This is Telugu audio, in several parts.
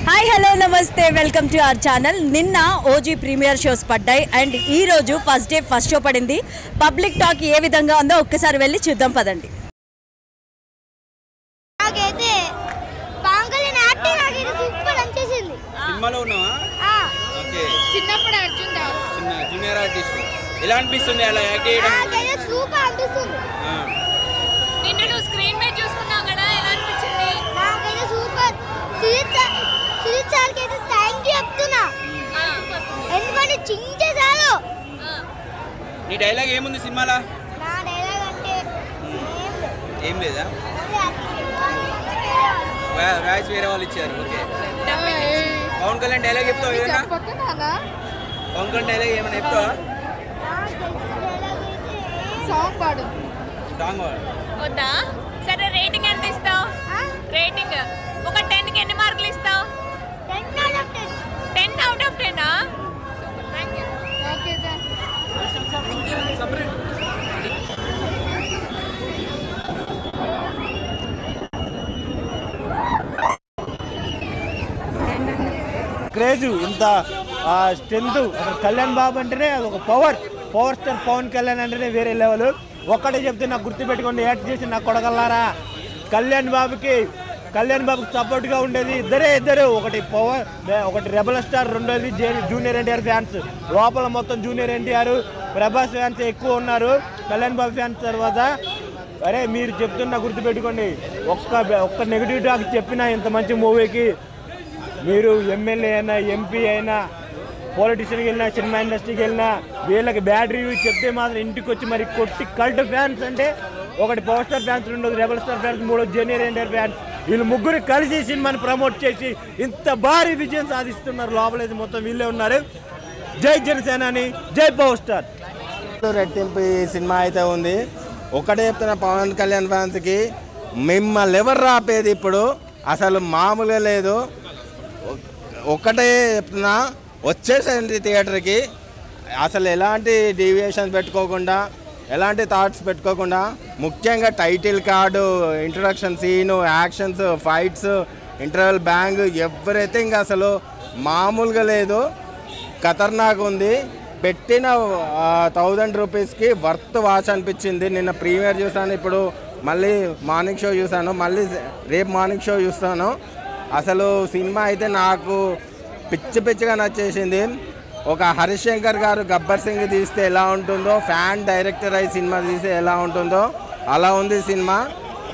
హాయ్ హలో నమస్తే వెల్కమ్ టు అవర్ ఛానల్. నిన్న ఓజీ ప్రీమియర్ షోస్ పడ్డాయి అండ్ ఈ రోజు ఫస్ట్ డే ఫస్ట్ షో పడింది. పబ్లిక్ టాక్ ఏ విధంగా ఉందో ఒక్కసారి వెళ్ళి చూద్దాం పదండి. నాకైతే పాంగలిన యాక్టింగ్ నాకైతే సూపర్ అనిపించింది. సినిమాలో ఉన్నావా? ఓకే. చిన్నప్పుడు అర్జున్ దాస్ జూనియర్ ఆర్టిస్ట్ ఎలా అనిపిస్తుంది అలా యాక్ట్ చేయడం? నాకైతే సూపర్ అనిపిస్తుంది. నిన్న నువ్వు స్క్రీన్ మీద చూసుకున్నావు కదా, ఎలా అనిపించింది? నాకైతే సూపర్. సుజిత్ సార్కి అయితే థ్యాంక్ యూ చెప్తున్నా, ఎందుకంటే చించేశారు. నీ డైలాగ్ ఏముంది సినిమాలో? నా డైలాగ్ అంటే ఏం లేదా? వాయిస్ వేరే వాళ్ళు ఇచ్చారు. ఓకే. పవన్ కళ్యాణ్ డైలాగ్ చెప్తావు ఏదైనా? పవన్ కళ్యాణ్ డైలాగ్ ఏమైనా చెప్తావా? సాంగ్ పాడు. సాంగ్ వద్దా? సరే, రేటింగ్ ఎంత ఇస్తావు? రేటింగ్ ఒక 10కి ఎన్ని మార్కులు ఇస్తావు? 10 out of 10. Thank you. Okay sir. Craze ఇంత స్ట్రెంత్ కళ్యాణ్ బాబు అంటేనే అది ఒక పవర్ స్టార్. పవన్ కళ్యాణ్ అంటేనే వేరే లెవెల్. ఒక్కటే చెప్తే నాకు గుర్తుపెట్టుకోండి, యాక్ట్ చేసి నాకు కొడగలరా. కళ్యాణ్ బాబుకి సపోర్ట్గా ఉండేది ఇద్దరు. ఒకటి రెబల్ స్టార్, రెండోది జూనియర్ ఎన్టీఆర్ ఫ్యాన్స్. లోపల మొత్తం జూనియర్ ఎన్టీఆర్, ప్రభాస్ ఫ్యాన్స్ ఎక్కువ ఉన్నారు. కళ్యాణ్ బాబు ఫ్యాన్స్ తర్వాత అరే మీరు చెప్తున్నా గుర్తుపెట్టుకోండి, ఒక్క నెగిటివ్ టాక్ చెప్పినా ఇంత మంచి మూవీకి మీరు ఎమ్మెల్యే అయినా ఎంపీ అయినా పొలిటీషియన్కి వెళ్ళినా సినిమా ఇండస్ట్రీకి వెళ్ళినా వీళ్ళకి బ్యాడ్ రివ్యూ చెప్తే మాత్రం ఇంటికి వచ్చి మరి కొట్టి కల్ట్ ఫ్యాన్స్ అంటే ఒకటి పవర్ స్టార్ ఫ్యాన్స్, రెండోది రెబల్ స్టార్ ఫ్యాన్స్, మూడోది జూనియర్ ఎన్టీఆర్ ఫ్యాన్స్. వీళ్ళు ముగ్గురు కలిసి సినిమాని ప్రమోట్ చేసి ఇంత భారీ విజయం సాధిస్తున్నారు. లోపలైతే మొత్తం వీళ్ళే ఉన్నారు. జై జనసేనాని, జై పవర్ స్టార్. రెట్టింపు ఈ సినిమా అయితే ఉంది. ఒకటే చెప్తున్న పవన్ కళ్యాణ్ ఫ్యాన్స్కి, మిమ్మల్ని ఎవరు రాపేది ఇప్పుడు అసలు మామూలుగా లేదు. ఒక్కటే చెప్తున్నా, వచ్చేసండి థియేటర్కి. అసలు ఎలాంటి డీవియేషన్స్ పెట్టుకోకుండా, ఎలాంటి థాట్స్ పెట్టుకోకుండా, ముఖ్యంగా title card, introduction scene, actions, fights, interval bang, everything అసలు మామూలుగా లేదు. ఖతర్నాక్ ఉంది. పెట్టిన 1000 రూపీస్కి వర్త్ వాచ్ అనిపించింది. నిన్న ప్రీమియర్ చూసాను, ఇప్పుడు మళ్ళీ మార్నింగ్ షో చూసాను, మళ్ళీ రేపు మార్నింగ్ షో చూస్తాను. అసలు సినిమా అయితే నాకు పిచ్చిగా నచ్చేసింది. ఒక హరీష్ శంకర్ గారు గబ్బర్ సింగ్ తీస్తే ఎలా ఉంటుందో, ఫ్యాన్ డైరెక్టర్ అయి సినిమా తీస్తే ఎలా ఉంటుందో అలా ఉంది సినిమా.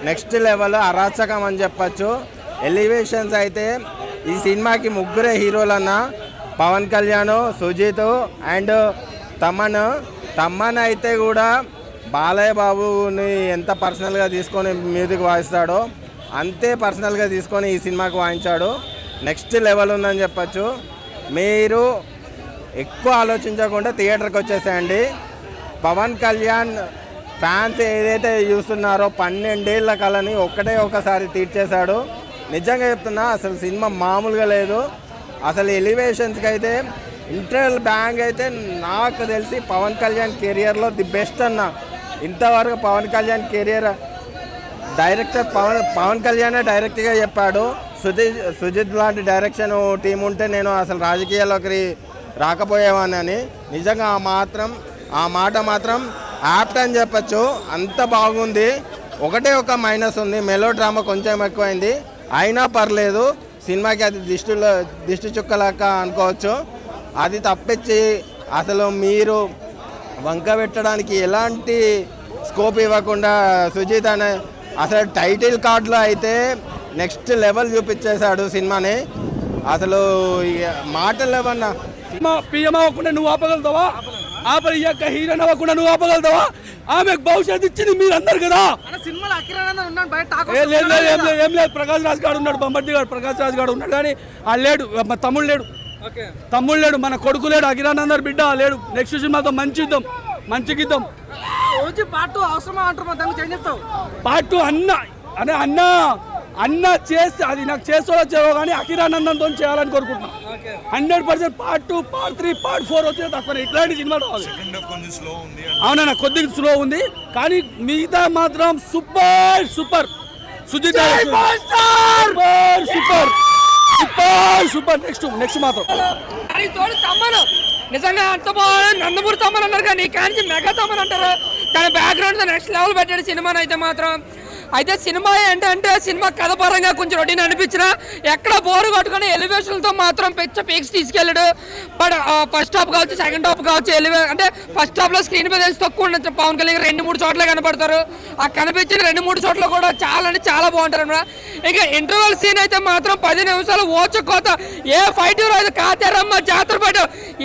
నెక్స్ట్ లెవెల్ అరాచకం అని చెప్పచ్చు. ఎలివేషన్స్ అయితే ఈ సినిమాకి ముగ్గురే హీరోలన్నా, పవన్ కళ్యాణ్, సుజిత్ అండ్ తమన్ అయితే కూడా బాలయ్య బాబుని ఎంత పర్సనల్గా తీసుకొని మ్యూజిక్ వాయిస్తాడో అంతే పర్సనల్గా తీసుకొని ఈ సినిమాకి వాయించాడు. నెక్స్ట్ లెవెల్ ఉందని చెప్పచ్చు. మీరు ఎక్కువ ఆలోచించకుండా థియేటర్కి వచ్చేసేయండి. పవన్ కళ్యాణ్ ఫ్యాన్స్ ఏదైతే చూస్తున్నారో 12 ఏళ్ల కళని ఒకసారి తీర్చేశాడు. నిజంగా చెప్తున్నా, అసలు సినిమా మామూలుగా లేదు. అసలు ఎలివేషన్స్కి అయితే ఇంటర్వెల్ బ్యాంగ్ అయితే నాకు తెలిసి పవన్ కళ్యాణ్ కెరియర్లో ది బెస్ట్ అన్న. ఇంతవరకు పవన్ కళ్యాణ్ కెరియర్ డైరెక్టర్ పవన్ కళ్యాణే డైరెక్ట్గా చెప్పాడు, సుజిత్ లాంటి డైరెక్షన్ టీం ఉంటే నేను అసలు రాజకీయాల్లోకి రాకపోయేవాన్ని అని. నిజంగా ఆ మాట మాత్రం యాప్ట్ అని చెప్పచ్చు. అంత బాగుంది. ఒక మైనస్ ఉంది, మెలో డ్రామా కొంచెం ఎక్కువైంది. అయినా పర్లేదు, సినిమాకి అది దిష్టి చుక్కలాక అనుకోవచ్చు. అది తప్పించి అసలు మీరు వంక పెట్టడానికి ఎలాంటి స్కోప్ ఇవ్వకుండా సుజిత్ అనే అసలు టైటిల్ కార్డులో అయితే నెక్స్ట్ లెవెల్ చూపించేశాడు సినిమాని. అసలు మాటలు ఏమన్నా పిఎం అవ్వకుండా నువ్వు ఆపగలుగుతావా? ఆపయ్యాక హీరోయిన్ అవ్వకుండా నువ్వు ఆపగలుగుతావా? ఆమెకు భవిష్యత్తు ఇచ్చింది మీరు అందరు కదా. ఏం లేదు, ప్రకాష్ రాజ్ గారు ఉన్నాడు, బొమ్మర్ది గారు ప్రకాష్ రాజ్ గారు ఉన్నాడు, కానీ ఆ లేడు, మా తమ్ముడు లేడు, మన కొడుకు లేడు, అఖిరానందర్ బిడ్డ లేడు. నెక్స్ట్ సినిమాతో మంచి గిద్దాం. పార్ట్ 2 అవసరమా అంటారు? పార్ట్ 2 అన్న చేస్తే అది నాకు చేసో కానీ అఖిరానందంతో చేయాలని కోరుకుంటున్నాను. 100% పార్ట్ 2, పార్ట్ 3, పార్ట్ 4 వచ్చే తక్కువ ఇట్లాంటి సినిమా రావాలి. అవునన్నా, కొద్దిగా స్లో ఉంది, కానీ మిగతా మాత్రం సూపర్. సుజిత్ సూపర్. నెక్స్ట్ మాత్రం అది తోడు తమ్మను నిజంగా అంత బాగుంది. నందమూరి తమ్మని అన్నారు కానీ కానీ మెగా తమ్మని అంటారు. దాని బ్యాక్గ్రౌండ్ నెక్స్ట్ లెవెల్ పెట్టాడు సినిమాని అయితే మాత్రం. అయితే సినిమా ఏంటంటే సినిమా కథ పరంగా కొంచెం రొటీన్ అనిపించిన ఎక్కడ బోరు కొట్టుకుని ఎలివేషన్లతో మాత్రం పెద్ద పీక్స్ తీసుకెళ్ళాడు. బట్ ఫస్ట్ హాఫ్ కావచ్చు సెకండ్ హాఫ్ కావచ్చు అంటే ఫస్ట్ హాఫ్లో స్క్రీన్ మీద తక్కువ ఉండొచ్చు. పవన్ కళ్యాణ్ 2-3 చోట్ల కనపడతారు. ఆ కనిపించిన 2-3 చోట్ల కూడా చాలా అంటే చాలా బాగుంటారు అన్నమాట. ఇక ఇంటర్వెల్ సీన్ అయితే మాత్రం 10 నిమిషాలు ఓచకోత ఏ ఫైట్ రాదు. కాతేరమ్మ జాతర ఫైట్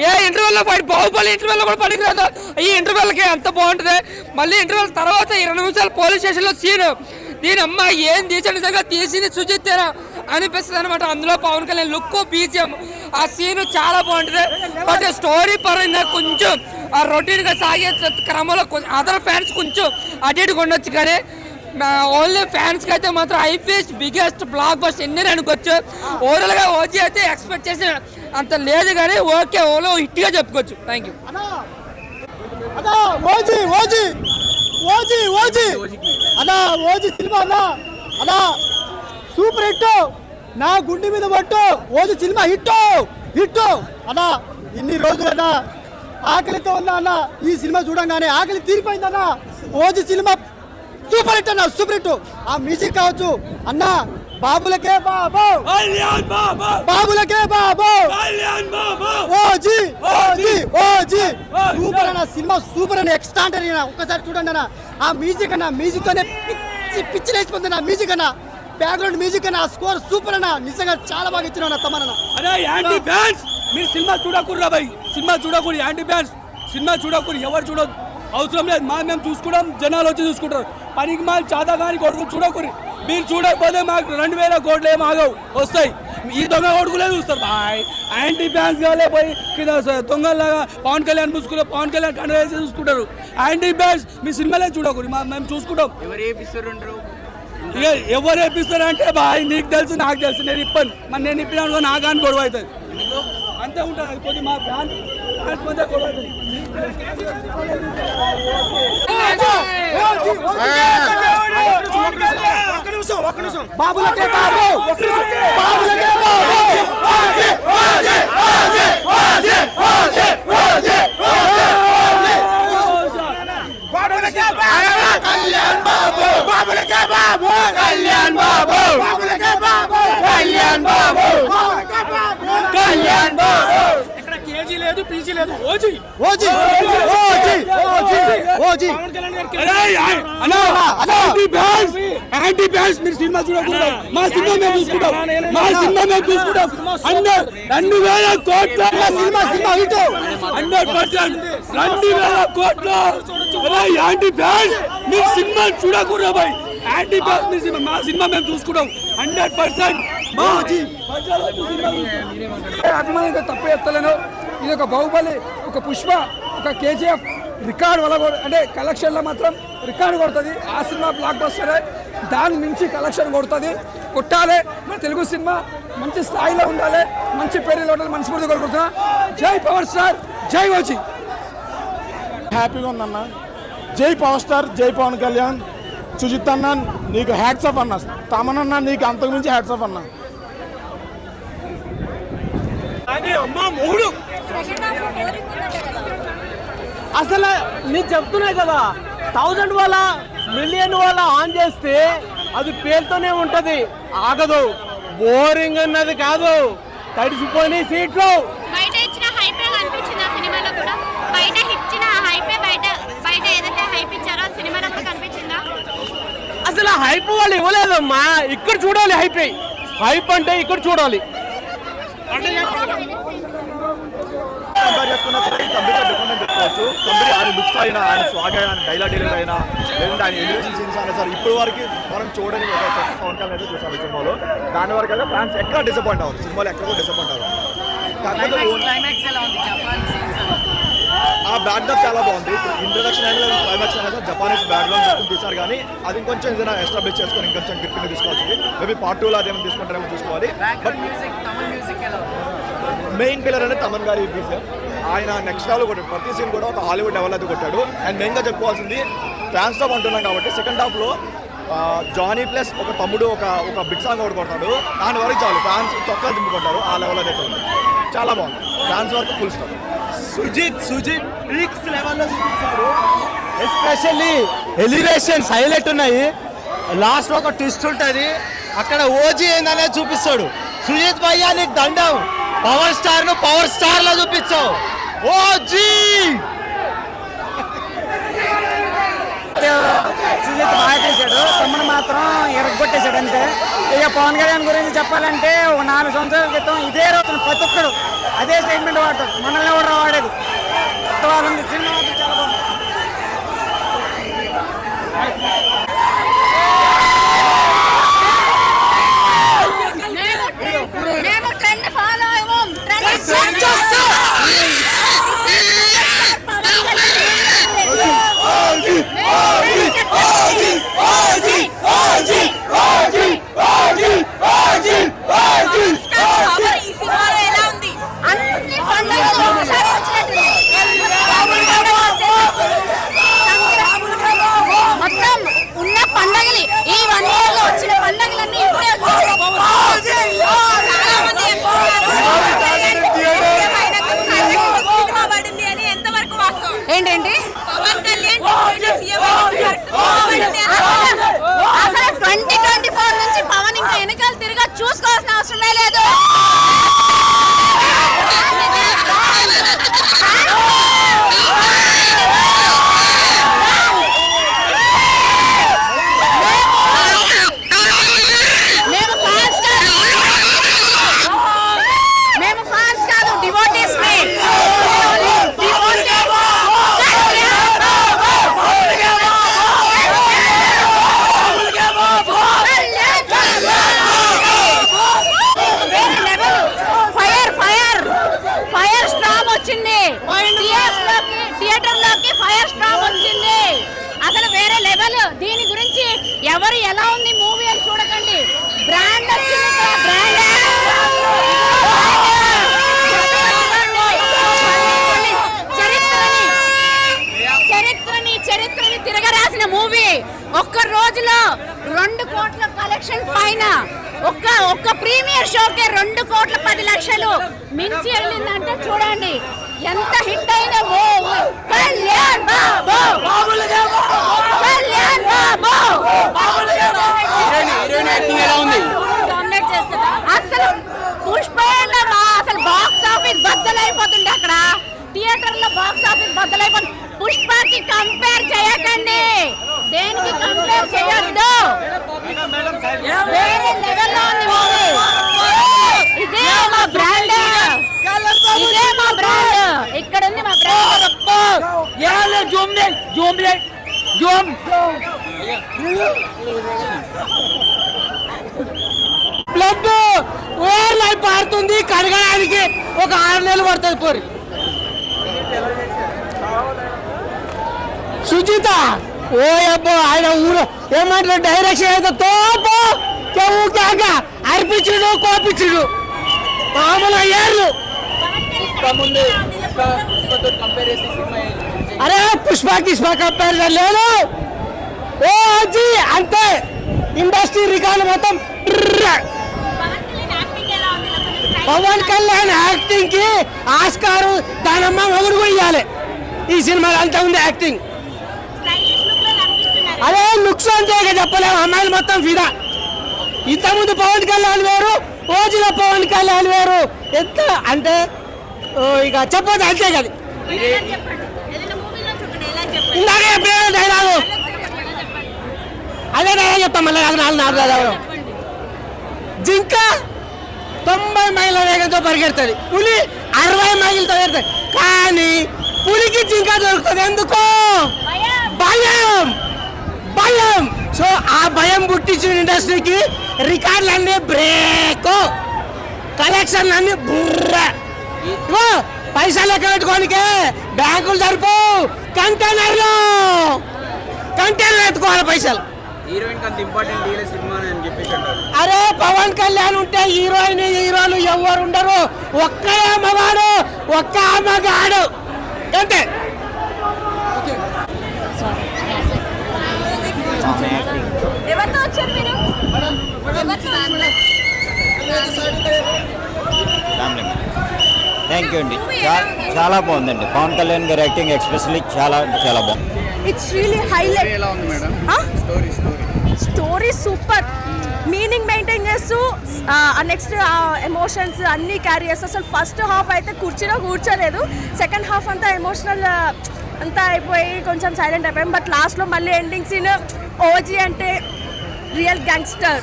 ఏ ఇంటర్వెల్లో ఫైట్ బాహుబలి ఇంటర్వెల్లో కూడా పనికిరాదు. ఈ ఇంటర్వెల్కి అంత బాగుంటుంది. మళ్ళీ ఇంటర్వెల్ తర్వాత 20 నిమిషాలు పోలీస్ స్టేషన్లో సీన్ దీని అమ్మ ఏం తీసే నిజంగా తీసింది సుజిత్తేనా అనిపిస్తుంది అనమాట. అందులో పవన్ కళ్యాణ్ లుక్ బీజిఎం ఆ సీన్ చాలా బాగుంటుంది. బట్ స్టోరీ పరంగా కొంచెం ఆ రొటీన్గా సాగే క్రమంలో అదర్ ఫ్యాన్స్ కొంచెం అటు ఇటుగా ఉండొచ్చు. కానీ ఓన్లీ ఫ్యాన్స్కి అయితే మాత్రం ఐపీఎస్ బిగ్గెస్ట్ బ్లాక్ బస్టర్ ఎన్ని అనుకోవచ్చు. ఓవరాల్గా ఓజీ అయితే ఎక్స్పెక్ట్ చేసిన అంత లేదు కానీ ఓకే ఓలో హిట్గా చెప్పుకోవచ్చు. Thank you. అన్నా ఓజీ సినిమా అన్నా సూపర్ హిట్. నా గుండె మీద పట్టు ఓజీ సినిమా హిట్ అన్నా. ఇన్ని రోజులన్నా ఆకలితో ఉన్నా అన్న ఈ సినిమా చూడంగానే ఆకలి తీరిపోయిందన్నా. ఓజీ సినిమా సూపర్ హిట్ అన్న సూపర్ హిట్. ఆ మ్యూజిక్ కావచ్చు అన్న బాబులకే బాబు బాబులకే బాబు ఓజీ ఓజీ ఓజీ సూపర్ అన్న సినిమా సూపర్ అన్న ఎక్స్ట్రాండరీ అన్న. ఒక్కసారి చూడండి అన్న ఆ మ్యూజిక్ అన్న మ్యూజిక్తోనే పిచ్చి లేచిపోతుంది అన్న. మ్యూజిక్ అన్న బ్యాక్గ్రౌండ్ మ్యూజిక్ అన్న స్కోర్ సూపర్ అన్న. నిజంగా చాలా బాగా ఇచ్చిన తమన్న. అరే యాంటీ ఫ్యాన్స్ మీరు సినిమా చూడకూడరా భయ్. సినిమా చూడకూడదు. యాంటీ ఫ్యాన్స్ సినిమా చూడకూడదు. ఎవరు చూడదు అవసరం లేదు. మేము చూసుకుంటాం జనాలు వచ్చి చూసుకుంటారు. పనికి మాలు చాదా కానీ కొడుకులు చూడకూడదు. మీరు చూడకపోతే మాకు 2000 కోట్లు ఏం ఆగవు వస్తాయి. ఈ దొంగ కొడుకులే చూస్తారు బాయ్. యాంటీ ఫ్యాన్స్ కాలే పోయి కింద దొంగలాగా పవన్ కళ్యాణ్ చూసుకుంటారు. పవన్ కళ్యాణ్ కన్వేసి చూసుకుంటారు. యాంటీ ఫ్యాన్స్ మీ సినిమాలే చూడకూడదు. మేము చూసుకుంటాం. ఇక ఎవరు వేపిస్తారు అంటే బాయ్ నీకు తెలుసు నాకు తెలుసు నేను ఇప్పను. మరి నేను ఇప్పినా నాకు అని గొడవ అవుతుంది. అంతే ఉంటుంది. కొద్ది మా ఫ్యాన్స్ మధ్య గొడవ అవుతుంది. బాబులకే బాబు బాబులకే కేజీ లేదు పీజీ లేదు OG OG OG OG OG anti fans మీరు సినిమా చూడకూడదు. మా సినిమా మేము చూసుకుంటాం. మా సినిమా మేము చూసుకుంటాం. 2000 కోట్ల సినిమా సినిమా హిట్ 100% 2000 కోట్ల. యాంటీ ఫ్యాన్స్ మీరు సినిమా చూడకూడదు బాయ్. యాంటీ ఫ్యాన్స్ మీ సినిమా మా సినిమా మేము చూసుకుంటాం 100%. అభిమానంగా తప్పు చెప్తలేను. ఇది ఒక బాహుబలి ఒక పుష్ప ఒక కేజీఎఫ్ రికార్డ్ వల్ల అంటే కలెక్షన్లో మాత్రం రికార్డు కొడుతుంది. ఆ సినిమా బ్లాక్ బస్టరే. దాని మించి కలెక్షన్ కొడుతుంది. కొట్టాలి. మన తెలుగు సినిమా మంచి స్థాయిలో ఉండాలి. మంచి పేరులో ఉండాలి. మనస్ఫూర్తి కోరుకుంటున్నా. జై పవర్ స్టార్ జై ఓజీ. హ్యాపీగా ఉందన్న. జై పవర్ స్టార్ జై పవన్ కళ్యాణ్. సుజిత్ అన్న నీకు హ్యాట్స్ ఆఫ్ అన్న. తమనన్న నీకు అంతకుమించి హ్యాట్స్ ఆఫ్ అన్న. అసలు నేను చెప్తున్నాయి కదా 1000 వాళ్ళ మిలియన్ వాళ్ళ ఆన్ చేస్తే అది పేరుతోనే ఉంటది ఆగదు. బోరింగ్ అన్నది కాదు. తడిసిపోయిన సీట్లు బయట ఇచ్చిన హైపే కనిపించింది ఆ సినిమాలో కూడా. బయట ఇచ్చిన హైపే బయట ఏదైతే హైప్ ఇచ్చారో ఆ సినిమాలో కూడా కనిపించిందా? అసలు హైప్ వాళ్ళు ఇవ్వలేదమ్మా. ఇక్కడ చూడాలి హైప్ అంటే ఇక్కడ చూడాలి. కంపేర్ చేసుకున్నా సరే కంప్లీట్గా డిఫరెంట్ చెప్పుకోవచ్చు. కంప్లీట్ ఆయన లుక్స్ అయినా ఆయన స్వాగ్ అయినా డైలాగ్ డెలివరీ అయినా లేదంటే ఆయన ఎలివేషన్ సీన్స్ అయినా సరే ఇప్పటి వరకు మనం చూడని పవన్ కళ్యాణ్ అయితే చూసాం ఈ సినిమాలో. దాని వరకు అయితే ఫ్యాన్స్ ఎక్కడ డిసప్పాయింట్ అవ్వరు. సినిమాలో ఎక్కడ కూడా డిసప్పాయింట్ అవ్వరు. కాకపోతే ఆ బ్యాక్గ్రౌండ్ చాలా బాగుంది. ఇంట్రడక్షన్ అయినా క్లైమాక్స్ అయినా జపానీస్ బ్యాక్గ్రౌండ్ తీశారు. కానీ అది ఇంకొంచెం ఏదైనా ఎస్టాబ్లిష్ చేసుకొని ఇంకొంచెం గ్రిప్పింగ్ తీసుకోవాల్సింది. మేబీ పార్ట్ 2లో అదేమో తీసుకుంటారేమో చూసుకోవాలి. బట్ మెయిన్ పిల్లర్ అనేది తమన్ గారి మ్యూజిక్. ఆయన నెక్స్ట్ లెవెల్ కొట్టాడు. ప్రతి సీన్ కూడా ఒక హాలీవుడ్ లెవెల్ అయితే కొట్టాడు. అండ్ మెయిన్గా చెప్పుకోవాల్సింది ఫ్యాన్స్ టాప్ అంటున్నాం కాబట్టి సెకండ్ హాఫ్లో జానీ ప్లస్ ఒక తమ్ముడు ఒక బిగ్ సాంగ్ ఒకటి కొడతాడు, దాని వరకు చాలు ఫ్యాన్స్ తొక్కలు దింపుకుంటారు. ఆ లెవెల్ అయితే ఉంది, చాలా బాగుంది. ఫ్యాన్స్ వరకు ఫుల్ స్టాప్. సుజిత్ పీక్స్ లెవెల్లో చూపించాడు. ఎస్పెషల్లీ ఎలివేషన్స్ హైలైట్ ఉన్నాయి. లాస్ట్ ఒక ట్విస్ట్ ఉంటుంది, అక్కడ ఓజీ ఏందనేది చూపిస్తాడు. సుజిత్ భయ్యా నీకు దండం, పవర్ స్టార్ ను పవర్ స్టార్ లో చూపించావు ఓజీ. సుజిత్ బాగా చేశాడు, తమ్ముడు మాత్రం ఎరగొట్టేశాడు అంతే. ఇక పవన్ కళ్యాణ్ గురించి చెప్పాలంటే ఒక 4 సంవత్సరాల క్రితం ఇదే రోజున ప్రతి ఒక్కడు అదే స్టేట్మెంట్ వాడతాడు, మనల్ని ఎవరు వాడేది. వాళ్ళంది సినిమా చాలా బాగుంది. మొత్తం ఉన్న పండగలు ఈ 1 year లో వచ్చిన పండగలన్నీ ఇప్పుడే ఏంటండి అసలు 2024 నుంచి పవన్ ఇంకా వెనకాల తిరిగా చూసుకోవాల్సిన అవసరమే లేదు. మేము ఫ్యాన్స్ కాదు, డివోటీస్. థియేటర్ లోకి ఫైర్ స్టాప్ వచ్చింది, అసలు వేరే లెవెల్. దీని గురించి ఎవరు ఎలా ఉంది మూవీ అని చూడకండి, బ్రాండ్ వచ్చింది. చరిత్రని తిరగరాసిన మూవీ. ఒక్క రోజులో 2 కోట్ల కలెక్షన్ పైన ఒక్క ప్రీమియర్ షోకే 2 కోట్ల 10 లక్షలు మించి వెళ్ళిందంటే చూడండి ఎంత హిట్ అయిన మూవీ. కళ్యాణ్ బాబు అసలు పుష్ప అసలు బాక్స్ ఆఫీస్ బద్దలైపోతుంది. అక్కడ థియేటర్ లో బాక్స్ ఆఫీస్ బద్దలైపోతుంది. పుష్పకి కంపేర్ చేయకండి, దేనికి కంపేర్ చేయొద్దు, వేరే లెవెల్లో ఉంది మూవీ. ఇదే మా బ్రాండ్, ఇదే మా బ్రాండ్, ఇక్కడ ఉంది మా బ్రాండ్. బ్లడ్ ఓవర్ లైఫ్ పారుతుంది, కడగడానికి ఒక 6 నెలలు పడుతుంది. పోరి సుజిత ఓ అబ్బో ఆయన ఊరు ఏమంటారు డైరెక్షన్ అయితే తోపు అర్పించుడు కోపించుడు మామూలు అయ్యారు. అరే పుష్ప కంపారిజన్ లేదు. ఓ అజ్జి అంతే, ఇండస్ట్రీ రికార్డు మొత్తం. పవన్ కళ్యాణ్ యాక్టింగ్ కి ఆస్కారు దానమ్మ మొగుడు కూడా ఇవ్వాలి. ఈ సినిమాలో అంతా ఉంది యాక్టింగ్. అదే లుక్స్ అంటే చెప్పలేము, అమ్మాయిలు మొత్తం ఫిదా. ఇంతకుముందు పవన్ కళ్యాణ్ వేరు, ఓజీలో పవన్ కళ్యాణ్ వేరు. ఎంత అంటే ఇక చెప్పదు అంతే కదా. ఇందాక చెప్పిన డైలాగు అదే డైలాగ్ చెప్తాం మళ్ళీ. నాకు జింక 90 మైళ్ళ వేగంతో పరిగెడుతుంది, పులి 60 మైళ్ళతో పరిగెడుతుంది. కానీ పులికి జింక దొరుకుతుంది ఎందుకో? భయం. సో ఆ భయం పుట్టించిన ఇండస్ట్రీకి రికార్డులన్నీ బ్రేక్, కలెక్షన్ అన్ని బుర్ర. పైసలు లెక్క పెట్టుకోనికే బ్యాంకులు సరిపో, కంటైనర్ ఎత్తుకోవాలి పైసలు. అరే పవన్ కళ్యాణ్ ఉంటే హీరోలు ఎవరు ఉండరు, ఒక్కడే అమ్మవాడు, ఒక్క అమ్మగాడు అంతే. ఎవరితో వచ్చారు మీరు? థ్యాంక్ యూ అండి. చాలా బాగుందండి. పవన్ కళ్యాణ్ గారి యాక్టింగ్ ఎస్పెషల్లీ చాలా చాలా బాగుంది. It's really highlight. Story super, meaning maintain చేస్తూ నెక్స్ట్ ఎమోషన్స్ అన్నీ క్యారీ చేస్తూ. అసలు ఫస్ట్ హాఫ్ అయితే కుర్చీలో కూర్చోలేదు, సెకండ్ హాఫ్ అంతా ఎమోషనల్ అంతా అయిపోయి కొంచెం సైలెంట్ అయిపోయాం. బట్ లాస్ట్లో మళ్ళీ ఎండింగ్ సీన్ ఓజీ అంటే రియల్ గ్యాంగ్స్టర్.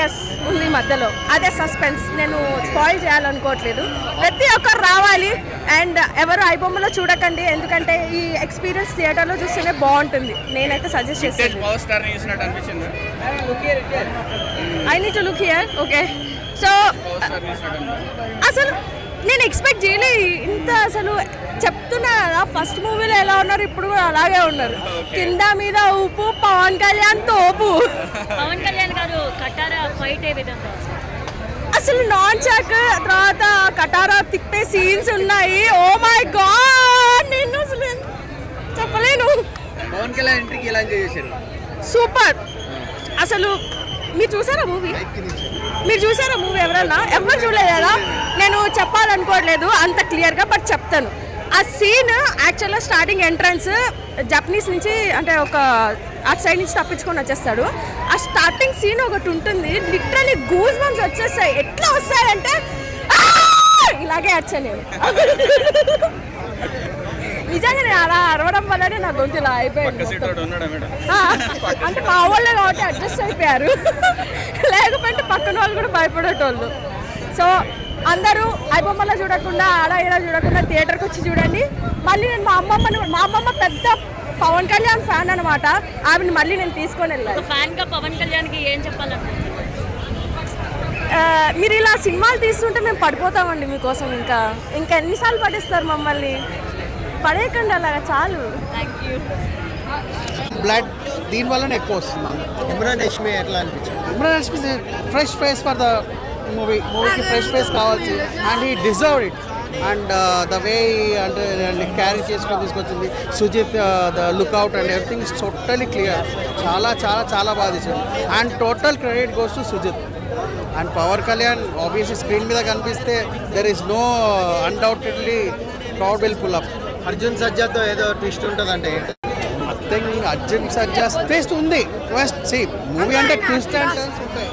ఎస్ ఉంది మధ్యలో, అదే సస్పెన్స్. నేను స్పాయిల్ చేయాలనుకోవట్లేదు. ప్రతి ఒక్కరు రావాలి అండ్ ఎవరు ఐబొమ్మలో చూడకండి, ఎందుకంటే ఈ ఎక్స్పీరియన్స్ థియేటర్లో చూస్తేనే బాగుంటుంది. నేనైతే సజెస్ట్ చేస్తాను. I need to look here. Okay, so అసలు నేను ఎక్స్పెక్ట్ చేయలేదు ఇంత. అసలు చెప్తున్నా కదా, ఫస్ట్ మూవీలో ఎలా ఉన్నారు ఇప్పుడు కూడా అలాగే ఉన్నారు. కింద మీద ఊపు, పవన్ కళ్యాణ్ తోపు. పవన్ కళ్యాణ్ గారు కటారా ఫైట్ ఏ విధంగా అసలు నాన్ చాక్ తర్వాత కటారా తిప్పే సీన్స్ ఉన్నాయి. ఓ మై గాడ్, నేను అసలు చెప్పలేను. పవన్ కళ్యాణ్ ఎంట్రీకి ఎలా ఎంజాయ్ చేశారు? సూపర్. అసలు మీరు చూసారా మూవీ? మీరు చూసారా మూవీ? ఎవరన్నా ఎవరు చూడలేదు కదా. నేను చెప్పాలనుకోవట్లేదు అంత క్లియర్గా, బట్ చెప్తాను. ఆ సీన్ యాక్చువల్గా స్టార్టింగ్ ఎంట్రన్స్ జపనీస్ నుంచి, అంటే ఒక అటు సైడ్ నుంచి తప్పించుకొని వచ్చేస్తాడు. ఆ స్టార్టింగ్ సీన్ ఒకటి ఉంటుంది, లిటరలీ గూస్ బంప్స్ వచ్చేస్తాయి. ఎట్లా వస్తాయంటే ఇలాగే వచ్చాను నేను. నిజంగా నేను అలా అరవడం వల్లనే నా గొంతు ఇలా అయిపోయింది. అంటే మా వాళ్ళే కాబట్టి అడ్జస్ట్ అయిపోయారు, లేకపోతే పక్కన వాళ్ళు కూడా భయపడేటోళ్ళు. సో అందరూ ఐబొమ్మలో చూడకుండా ఆడ ఈడ చూడకుండా థియేటర్కి వచ్చి చూడండి. మళ్ళీ నేను మా అమ్మమ్మ పెద్ద పవన్ కళ్యాణ్ ఫ్యాన్ అనమాట. ఆమెను మళ్ళీ నేను తీసుకొని వెళ్ళాను. ఫ్యాన్గా పవన్ కళ్యాణ్కి ఏం చెప్పాలనుకుంటున్నారు? మీరు ఇలా సినిమాలు తీస్తుంటే మేము పడిపోతామండి మీకోసం. ఇంకా ఎన్నిసార్లు పడిస్తారు మమ్మల్ని? పడేయకండి అలాగా, చాలు. Thank you. బ్లడ్ దీనివల్లనే ఎక్కువ వస్తుంది. ఇమ్రాన్ హష్మి ఎట్లా అనిపించింది? Emraan Hashmi fresh face for the మూవీకి ఫ్రెష్ ఫేస్ కావాల్సి, and he deserve it. And the way అంటే క్యారీ చేసుకొని తీసుకొచ్చింది Sujeeth, the lookout and everything is totally clear. చాలా చాలా చాలా బాగా తీసాడు. And total credit goes to Sujeeth. And Pawan Kalyan obviously screen మీద కనిపిస్తే there is no undoubtedly crowd will pull up. Arjun సజ్జాతో ఏదో ట్విస్ట్ ఉంటుందంటే అర్జున్ సజ్జా ట్విస్ట్ ఉంది. మూవీ అంటే ట్విస్ట్ అండ్ టర్న్స్ ఉంటాయి.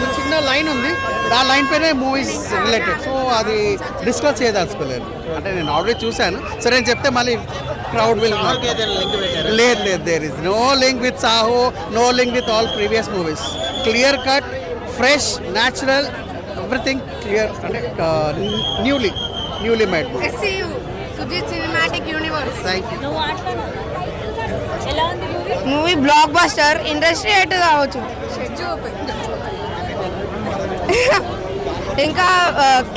సో చిన్న లైన్ ఉంది, ఆ లైన్ పైనే మూవీస్ రిలేటెడ్. సో అది డిస్కస్ చేయదలుచుకోలేదు. అంటే నేను ఆల్రెడీ చూశాను. సరే నేను చెప్తే మళ్ళీ క్రౌడ్ విల్. లేదు, there is no link with Saaho, no link with all previous movies. Clear cut, fresh, natural, everything clear. అంటే newly made movie. Sujeeth cinematic universe. Thank you. Movie blockbuster, industry hit కావచ్చు. ఇంకా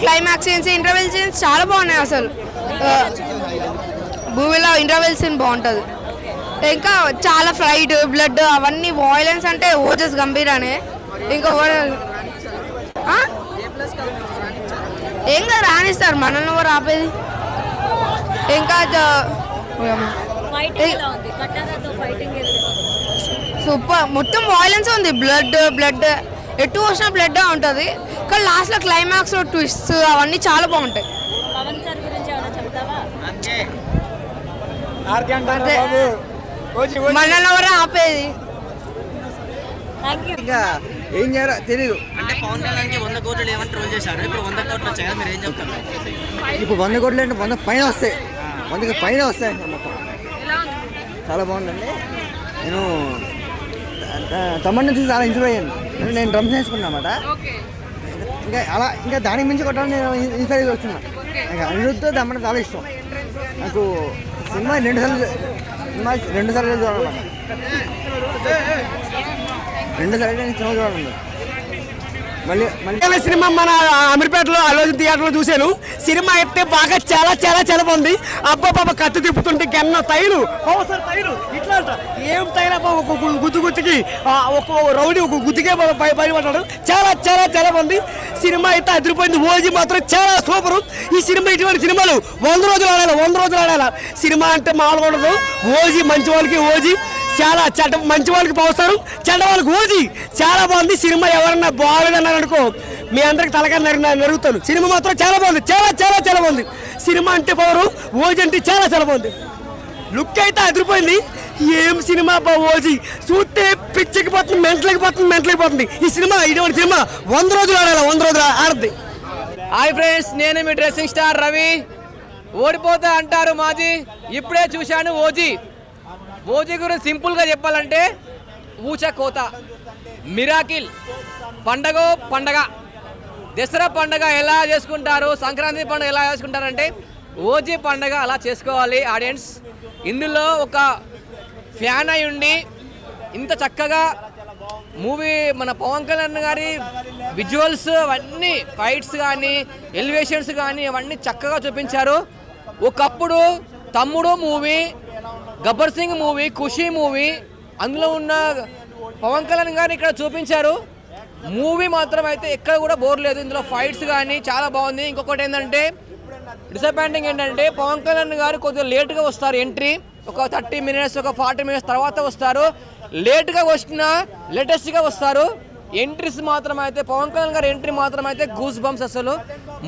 క్లైమాక్స్ సీన్స్, ఇంటర్వెల్ సీన్స్ చాలా బాగున్నాయి. అసలు మూవీలో ఇంటర్వెల్ సీన్ బాగుంటుంది. ఇంకా చాలా ఫ్లైట్, బ్లడ్, అవన్నీ వాయిలెన్స్ అంటే ఓజస్ గంభీరానే. ఇంకా ఏం కదా రాణిస్తారు, మనల్ని ఎవరు ఆపేది. ఇంకా సూపర్, మొత్తం వాయిలెన్స్ ఉంది. బ్లడ్ ఎటు వచ్చిన బ్లడ్ ఉంటుంది. కానీ లాస్ట్లో క్లైమాక్స్లో ట్విస్ట్ అవన్నీ చాలా బాగుంటాయి. మనల్ని ఎవరు ఆపేది. ఇంకా ఏం చేయాలో తెలీదు. అంటే పవన్ కళ్యాణ్కి 100 కోట్లు ఏమని ట్రోల్ చేశారు. ఇప్పుడు 100 కోట్లు వచ్చాయి, మీరు ఏం చెప్తారు? ఇప్పుడు 100 కోట్లు అంటే 100 పైన వస్తాయి. 100కి పైన వస్తాయి. చాలా బాగుందండి. నేను తమ్ముడి నుంచి చాలా ఇన్స్పైర్ అయ్యాను. నేను డ్రమ్స్ నేర్చుకున్నా అన్నమాట. ఇంకా దానికి మించి కొట్టాలని నేను ఇన్స్పైర్ వచ్చినా. ఇంకా అనిరుద్ధ తమ్ముడు చాలా ఇష్టం నాకు. సినిమా 2 సార్లు చూడాలన్నమాట. 2 సార్లు నేను సినిమా చూడాలి. మళ్ళీ సినిమా మన అమీర్పేటలో ఆలోచన థియేటర్లో చూశాను. సినిమా అయితే బాగా చాలా చాలా చాలా బాగుంది. అబ్బాబాబా కత్తి తిప్పుతుంటే గన్న తైరు ఇట్లా ఏం తైరా ఒక గుత్తుకి ఒక రౌడీ ఒక గుత్తికే బయటపడ్డాడు. చాలా చాలా చాలా బాగుంది. సినిమా అయితే అదిరిపోయింది. ఓజీ మాత్రం చాలా సూపరు. ఈ సినిమా ఇటువంటి సినిమాలు 100 రోజులు ఆడాలి. సినిమా అంటే మామూలుగా ఉండదు. ఓజీ మంచి వాళ్ళకి ఓజీ చాలా మంచి వాళ్ళకి పోస్తారు, చెడ్డ వాళ్ళకి ఓజీ చాలా బాగుంది సినిమా. ఎవరన్నా బాగులేదన్నారు అనుకో మీ అందరికి తలగా నరుగుతాను. సినిమా మాత్రం చాలా బాగుంది, చాలా చాలా చాలా బాగుంది. సినిమా అంటే పవరు, ఓజీ అంటే చాలా చాలా బాగుంది. లుక్ అయితే అదిరిపోయింది. ఏం సినిమా ఓజీ చూస్తే పిచ్చకిపోతుంది, మెంటలకిపోతుంది. ఈ సినిమా ఇటువంటి సినిమా 100 రోజులు ఆడాలి, 100 రోజులు ఆడద్ది. హాయ్ ఫ్రెండ్స్, నేను మీ డ్రెస్సింగ్ స్టార్ రవి. ఓడిపోతా అంటారు మాజీ, ఇప్పుడే చూశాను ఓజీ. ఓజీ గురించి సింపుల్గా చెప్పాలంటే ఊచ కోత, మిరాకిల్. పండగ దసరా పండగ ఎలా చేసుకుంటారు, సంక్రాంతి పండుగ ఎలా చేసుకుంటారంటే ఓజీ పండగ అలా చేసుకోవాలి ఆడియన్స్. ఇందులో ఒక ఫ్యాన్ అయి ఉండి ఇంత చక్కగా మూవీ మన పవన్ కళ్యాణ్ గారి విజువల్స్ అవన్నీ ఫైట్స్ కానీ ఎలివేషన్స్ కానీ అవన్నీ చక్కగా చూపించారు. ఒకప్పుడు తమ్ముడు మూవీ, గబ్బర్ సింగ్ మూవీ, ఖుషీ మూవీ, అందులో ఉన్న పవన్ కళ్యాణ్ గారిని ఇక్కడ చూపించారు. మూవీ మాత్రం అయితే ఎక్కడ కూడా బోర్ లేదు. ఇందులో ఫైట్స్ కానీ చాలా బాగుంది. ఇంకొకటి ఏంటంటే డిసప్పాయింటింగ్ ఏంటంటే పవన్ కళ్యాణ్ గారు కొద్దిగా లేట్గా వస్తారు. ఎంట్రీ ఒక 30 minutes ఒక 40 minutes తర్వాత వస్తారు. లేట్గా వచ్చినా లేటెస్ట్గా వస్తారు. ఎంట్రీస్ మాత్రం అయితే పవన్ కళ్యాణ్ గారి ఎంట్రీ మాత్రం అయితే గూస్ బంప్స్. అసలు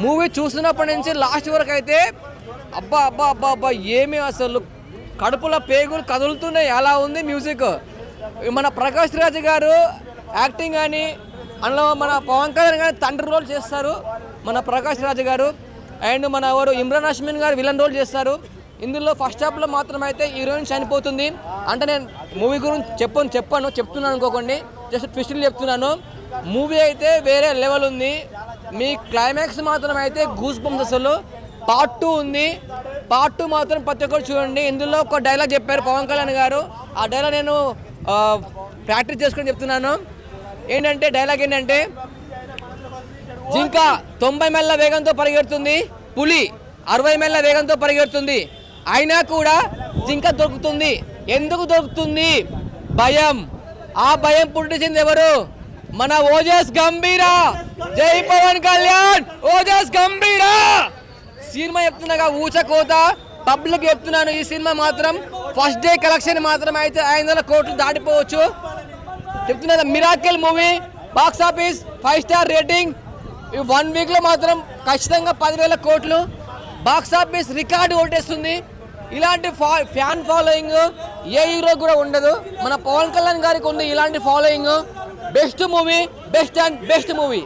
మూవీ చూసినప్పటి నుంచి లాస్ట్ వరకు అయితే అబ్బా అబ్బా అబ్బా అబ్బా ఏమి అసలు కడుపులో పేగులు కదులుతున్నాయి అలా ఉంది మ్యూజిక్. మన ప్రకాష్ రాజ్ గారు యాక్టింగ్ కానీ అందులో మన పవన్ కళ్యాణ్ గారు తండ్రి రోల్ చేస్తారు మన ప్రకాష్ రాజ్ గారు. అండ్ మన ఎవరు ఇమ్రాన్ హష్మిన్ గారు విలన్ రోల్ చేస్తారు. ఇందులో ఫస్ట్ హాఫ్లో మాత్రం అయితే హీరోయిన్ చనిపోతుంది. అంటే నేను మూవీ గురించి చెప్తున్నాను అనుకోకండి, జస్ట్ ట్విస్టులు చెప్తున్నాను. మూవీ అయితే వేరే లెవెల్ ఉంది. మీ క్లైమాక్స్ మాత్రం అయితే గూస్ బంప్స్. అసలు పార్ట్ 2 ఉంది. పార్ట్ 2 మాత్రం ప్రతి ఒక్కరు చూడండి. ఇందులో ఒక డైలాగ్ చెప్పారు పవన్ కళ్యాణ్ గారు. ఆ డైలాగ్ నేను ప్రాక్టీస్ చేసుకొని చెప్తున్నాను. ఏంటంటే డైలాగ్ ఏంటంటే జింక 90 మైళ్ళ వేగంతో పరిగెడుతుంది, పులి 60 మైళ్ళ వేగంతో పరిగెడుతుంది. అయినా కూడా జింక దొరుకుతుంది. ఎందుకు దొరుకుతుంది? భయం. ఆ భయం పుట్టించింది ఎవరు? మన ఓజస్ గంభీరా. జై పవన్ కళ్యాణ్, ఓజస్ గంభీరా. సినిమా చెప్తున్నాగా ఊచ కోత, పబ్లిక్ చెప్తున్నాను. ఈ సినిమా మాత్రం ఫస్ట్ డే కలెక్షన్ మాత్రం అయితే 500 కోట్లు దాటిపోవచ్చు చెప్తున్నా. Miracle movie, box office 5 star rating. 1 వీక్లో మాత్రం ఖచ్చితంగా 10,000 కోట్లు బాక్స్ ఆఫీస్ రికార్డు కొట్టేస్తుంది. ఇలాంటి ఫ్యాన్ ఫాలోయింగ్ ఏ హీరో కూడా ఉండదు. మన పవన్ కళ్యాణ్ గారికి ఉంది ఇలాంటి following. Best movie, best movie.